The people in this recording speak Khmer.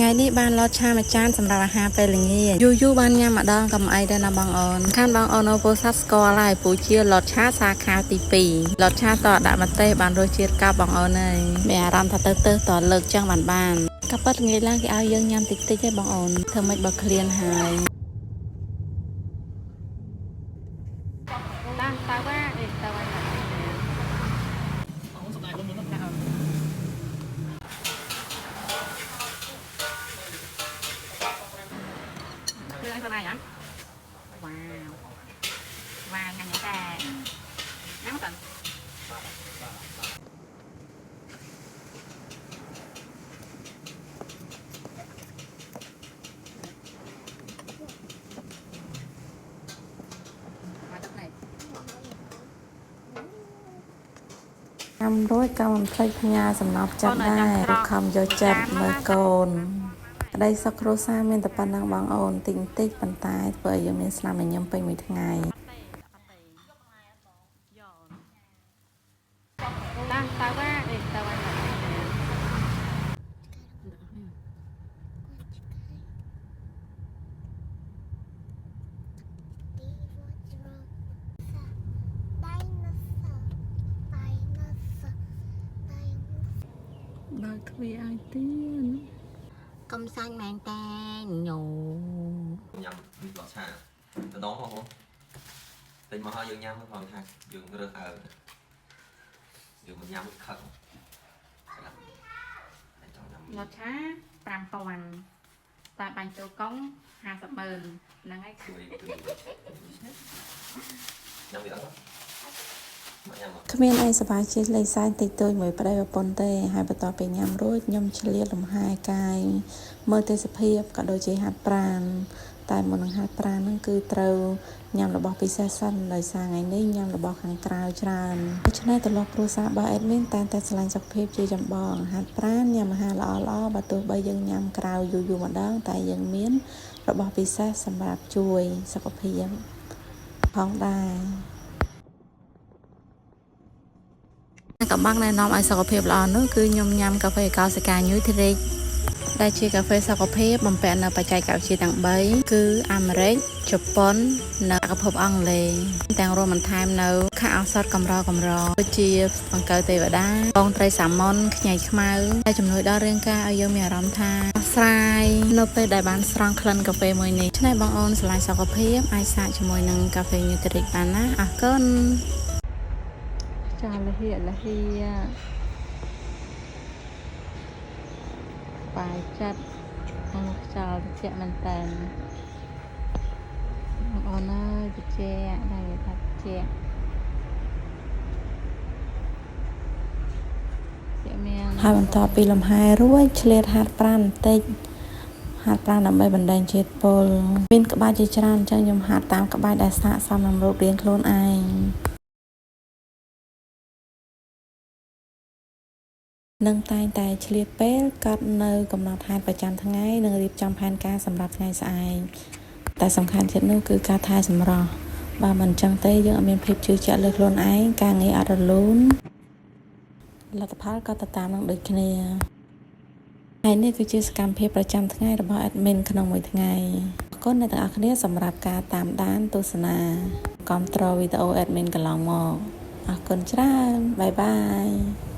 ngàyនេះបានលតឆាមួយចានសម្រាប់អាហារពេលល្ងាចយូបានញ៉ាំម្ដងកំអីដែរណាបងអូនខានបងអូននៅពោធិ៍សាត់ស្គាល់ហើយពូជាលតឆាសាខាទី2លតឆាតដាក់ម្ទេសបានរសជាតិកាប់បងអូនហើយមានអារម្មណ៍ថាទៅតលើកចឹងបានក៏ប៉ិតងាយឡើងគេឲ្យយើងញ៉ាំតិចៗទេបងអូនធ្វើម៉េចបើឃ្លានហើយដាក់តើវ៉ាអីតើវ៉ាคืออะไรตัวไหนอ่ะว้าวว้าวงั้นแต่น้ำก่อนมาจากไหนทำด้วยกำพริกพญาสำนับจับได้คำโยจับเมื่อโกนได้สักโรซ่าเมนตะปันนางบางโอนติงติ๊กปันตายเปิดยังมีสนามยังไปมีทั้งไงตาว่าเด็กตาว่าบางทวีไอเตียนកំសាញ់មែនតែញូញ៉ាំពីបោះឆាទៅដងហ៎តែមកឲ្យយើងញ៉ាំផងថាយើងរើសអើយើងមិនញ៉ាំខឹងលតឆា5000តែបាញ់ចូលកុង500000ហ្នឹងហើយជួយញ៉ាំវាអត់គ្មានអីសប្បាយចិត្តលេខសែនតិចតួចមួយប្តីប្រពន្ធទេហើយបន្ទាប់ពីញ៉ាំរួចខ្ញុំឆ្លៀតលំហែកាយមើលទេសភាពក៏ដូចជាហាត់ប្រាណតែមុននឹងហាត់ប្រាណហ្នឹងគឺត្រូវញ៉ាំរបស់ពិសេសសិនដោយសារថ្ងៃនេះញ៉ាំរបស់ខាងក្រៅច្រើនដូច្នេះទម្លាប់គ្រួសាររបស់អេដមីនតែឆ្លាញ់សុខភាពជាចម្បងហាត់ប្រាណញ៉ាំអាហារល្អបើទោះបីយើងញ៉ាំក្រៅយូរម្ដងតែយើងមានរបស់ពិសេសសម្រាប់ជួយសុខភាពផងដែរកំបាំងណែនាំឲ្យសុខភាពល្អនោះគឺខ្ញុំញ៉ាំកាហ្វេកោសិកាញូទ្រីកដែលជាកាហ្វេសុខភាពបំពាក់នៅបច្ចេកវិទ្យាទាំង3គឺអាមេរិកជប៉ុននិងពិភពអង់គ្លេសទាំងរួមបន្ថែមនៅខាឱសថកម្រដូចជាបង្គៅទេវតាបងត្រីសាម៉ុនខ្ញីខ្មៅដែលជំនួយដល់រាងកាយឲ្យយើងមានអារម្មណ៍ថាស្រាយនៅពេលដែលបានស្រង់ក្លិនកាហ្វេមួយនេះឆ្នេះបងអូនឆ្លាញ់សុខភាពអាចសាកជាមួយនឹងកាហ្វេញូទ្រីកបានណាអរគុណចាលហៀបាយចិត្តមកខ្យល់ត្រជាក់មែនតើបងអូនអើយត្រជាក់ដែរថាត្រជាក់មានហើយបន្ទាប់ពីលំហែរួចឆ្លៀតហាត់ប្រាណបន្តិចហាត់ប្រាណដើម្បីបណ្ដេញជាតិពុលមានក្បាច់ជាច្រើនអញ្ចឹងខ្ញុំហាត់តាមក្បាច់ដែលស័ក្តិសមនឹងរូបរាងខ្លួនឯងនឹងតែងតែឆ្លៀតពេលកាត់នៅកំណត់ហេតុប្រចាំថ្ងៃនិងរៀបចំផែនការសម្រាប់ថ្ងៃស្អែកតែសំខាន់ទៀតនោះគឺការថែសម្រស់បើមិនអញ្ចឹងទេយើងអត់មានភាពជឿជាក់លើខ្លួនឯងការងារអត់រលូនលទ្ធផលក៏ទៅតាមនឹងដូចគ្នាហើយនេះគឺជាសកម្មភាពប្រចាំថ្ងៃរបស់ admin ក្នុងមួយថ្ងៃអរគុណអ្នកទាំងអស់គ្នាសម្រាប់ការតាមដានទស្សនាគាំទ្រវីដេអូ admin កន្លងមកអរគុណច្រើនបាយបាយ